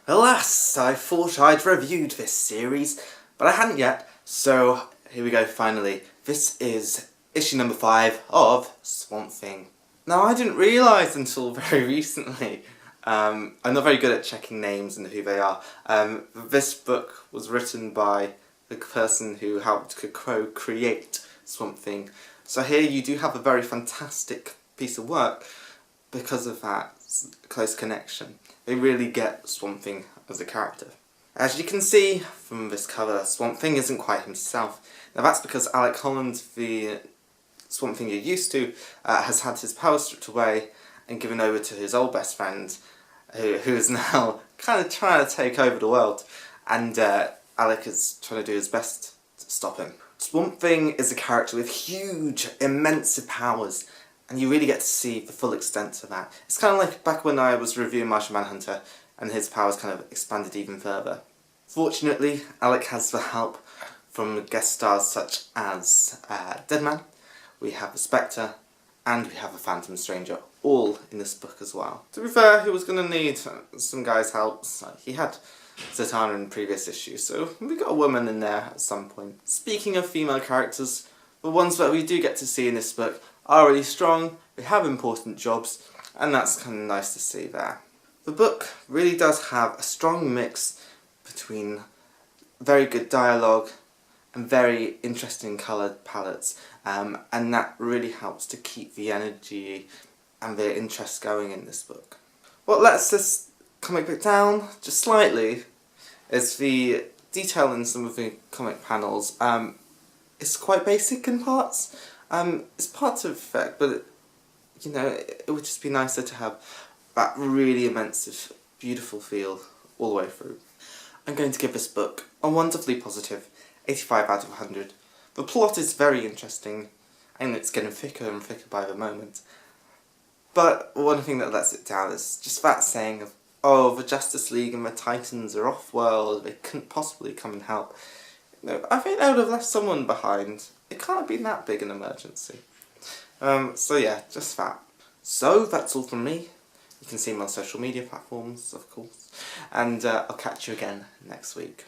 Alas, I thought I'd reviewed this series, but I hadn't yet, so here we go finally. This is issue number 5 of Swamp Thing. Now, I didn't realise until very recently, I'm not very good at checking names and who they are. This book was written by the person who helped co-create Swamp Thing. So here you do have a very fantastic piece of work because of that close connection. They really get Swamp Thing as a character. As you can see from this cover, Swamp Thing isn't quite himself. Now that's because Alec Holland, the Swamp Thing you're used to, has had his powers stripped away and given over to his old best friend, who is now kind of trying to take over the world, and Alec is trying to do his best to stop him. Swamp Thing is a character with huge, immense powers, and you really get to see the full extent of that. It's kind of like back when I was reviewing Martian Manhunter and his powers kind of expanded even further. Fortunately, Alec has the help from guest stars such as Deadman, we have the Spectre, and we have the Phantom Stranger, all in this book as well. To be fair, he was going to need some guys' help. He had Zatanna in previous issues, so we got a woman in there at some point. Speaking of female characters, the ones that we do get to see in this book are really strong, they have important jobs, and that's kind of nice to see there. The book really does have a strong mix between very good dialogue and very interesting coloured palettes, and that really helps to keep the energy and the interest going in this book. What lets this comic book down just slightly is the detail in some of the comic panels. It's quite basic in parts. It's parts of effect, but you know, it would just be nicer to have that really immense, beautiful feel all the way through. I'm going to give this book a wonderfully positive 85 out of 100. The plot is very interesting, and it's getting thicker and thicker by the moment. But one thing that lets it down is just that saying of, oh, the Justice League and the Titans are off-world, they couldn't possibly come and help. You know, I think they would have left someone behind. It can't have been that big an emergency. So yeah, just that. So that's all from me. You can see me on social media platforms, of course. And I'll catch you again next week.